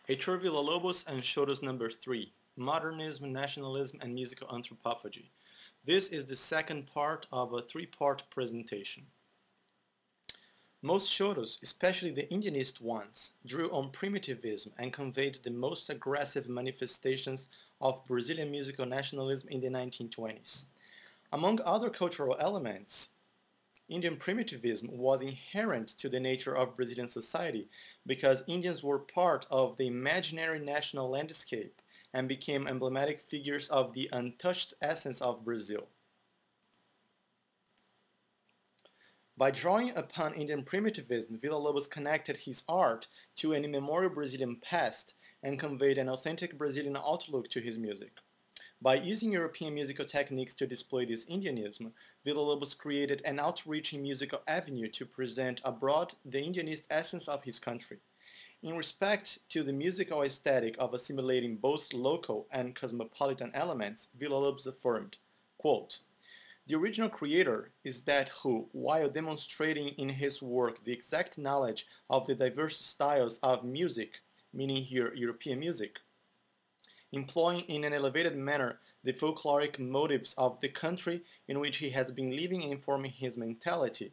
HEITOR VILLA-LOBOS and CHOROS #3, Modernism, Nationalism and Musical Anthropophagy. This is the second part of a three-part presentation. Most choros, especially the Indianist ones, drew on primitivism and conveyed the most aggressive manifestations of Brazilian musical nationalism in the 1920s. Among other cultural elements, Indian primitivism was inherent to the nature of Brazilian society because Indians were part of the imaginary national landscape and became emblematic figures of the untouched essence of Brazil. By drawing upon Indian primitivism, Villa-Lobos connected his art to an immemorial Brazilian past and conveyed an authentic Brazilian outlook to his music. By using European musical techniques to display this Indianism, Villa-Lobos created an outreaching musical avenue to present abroad the Indianist essence of his country. In respect to the musical aesthetic of assimilating both local and cosmopolitan elements, Villa-Lobos affirmed, quote, "The original creator is that who, while demonstrating in his work the exact knowledge of the diverse styles of music, meaning here European music, employing in an elevated manner the folkloric motives of the country in which he has been living and forming his mentality,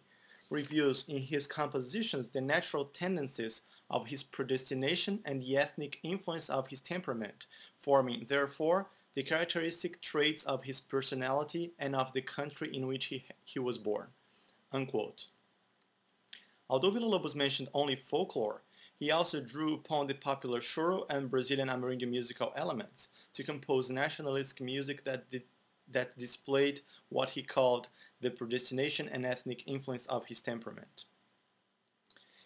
reveals in his compositions the natural tendencies of his predestination and the ethnic influence of his temperament, forming, therefore, the characteristic traits of his personality and of the country in which he was born." Unquote. Although Villa-Lobos mentioned only folklore, he also drew upon the popular choro and Brazilian Amerindian musical elements to compose nationalistic music that displayed what he called the predestination and ethnic influence of his temperament.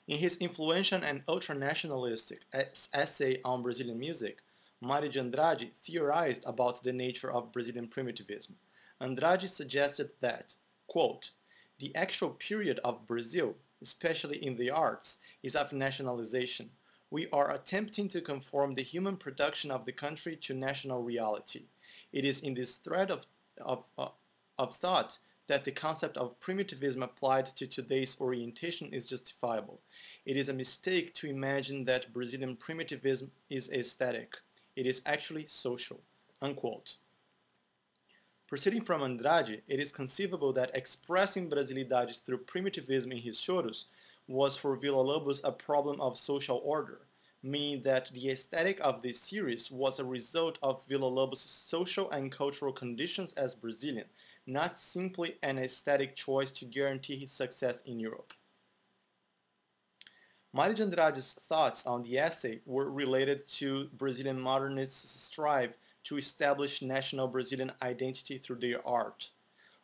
In his influential and ultra-nationalistic essay on Brazilian music, Mário de Andrade theorized about the nature of Brazilian primitivism. Andrade suggested that, quote, "The actual period of Brazil, especially in the arts, is of nationalization. We are attempting to conform the human production of the country to national reality. It is in this thread of thought that the concept of primitivism applied to today's orientation is justifiable. It is a mistake to imagine that Brazilian primitivism is aesthetic. It is actually social." Unquote. Proceeding from Andrade, it is conceivable that expressing Brasilidade through primitivism in his choros was for Villa-Lobos a problem of social order, meaning that the aesthetic of this series was a result of Villa-Lobos' social and cultural conditions as Brazilian, not simply an aesthetic choice to guarantee his success in Europe. Mário de Andrade's thoughts on the essay were related to Brazilian modernists' strive to establish national Brazilian identity through their art.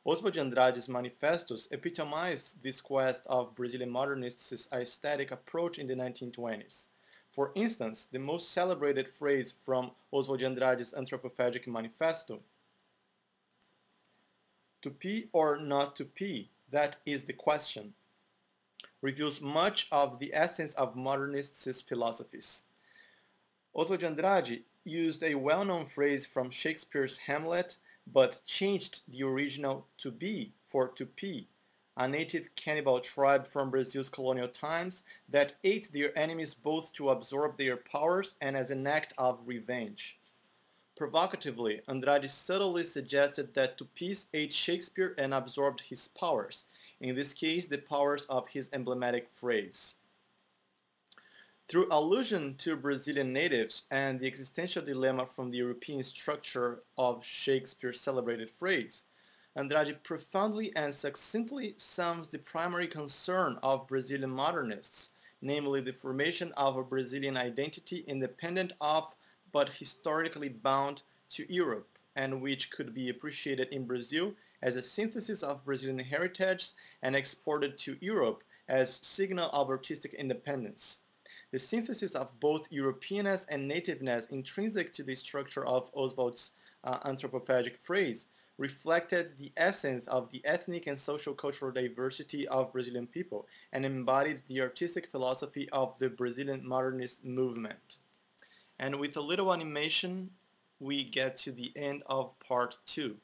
Oswald de Andrade's manifestos epitomized this quest of Brazilian modernists' aesthetic approach in the 1920s. For instance, the most celebrated phrase from Oswald de Andrade's Anthropophagic manifesto, "Tupi or not Tupi, that is the question," reveals much of the essence of modernists' philosophies. Oswald de Andrade used a well-known phrase from Shakespeare's Hamlet, but changed the original "to be" for Tupi, a native cannibal tribe from Brazil's colonial times that ate their enemies both to absorb their powers and as an act of revenge. Provocatively, Andrade subtly suggested that Tupis ate Shakespeare and absorbed his powers, in this case the powers of his emblematic phrase. Through allusion to Brazilian natives and the existential dilemma from the European structure of Shakespeare's celebrated phrase, Andrade profoundly and succinctly sums the primary concern of Brazilian modernists, namely the formation of a Brazilian identity independent of but historically bound to Europe, and which could be appreciated in Brazil as a synthesis of Brazilian heritage and exported to Europe as signal of artistic independence. The synthesis of both Europeanness and nativeness intrinsic to the structure of Oswald's anthropophagic phrase reflected the essence of the ethnic and social cultural diversity of Brazilian people and embodied the artistic philosophy of the Brazilian modernist movement. And with a little animation, we get to the end of part 2.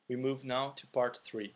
We move now to part 3.